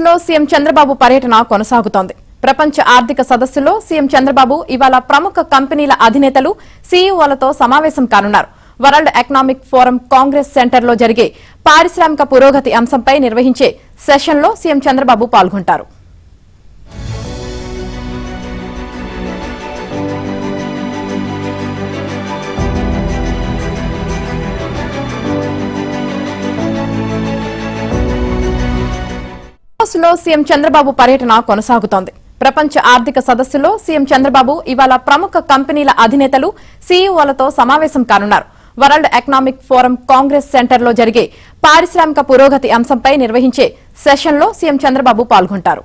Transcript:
లో సీఎం చంద్రబాబు పర్యటన కొనసాగుతోంది. ప్రపంచ ఆర్థిక సదస్సులో సీఎం చంద్రబాబు ఇవాళ ప్రముఖ కంపెనీల అధినేతలు సీఈఓలతో సమావేశం కానున్నారు. వరల్డ్ ఎకనామిక్ ఫోరం కాంగ్రెస్ సెంటర్లో జరిగే పారిశ్రామిక పురోగతి అంశంపై నిర్వహించే సెషన్లో సీఎం చంద్రబాబు పాల్గొంటారు. లో సీఎం చంద్రబాబు పర్యటన కొనసాగుతోంది. ప్రపంచ ఆర్థిక సదస్సులో సీఎం చంద్రబాబు ఇవాళ ప్రముఖ కంపెనీల అధినేతలు సీఈఓలతో సమావేశం కానున్నారు. వరల్డ్ ఎకనామిక్ ఫోరం కాంగ్రెస్ సెంటర్లో జరిగే పారిశ్రామిక పురోగతి అంశంపై నిర్వహించే సెషన్లో సీఎం చంద్రబాబు పాల్గొంటారు.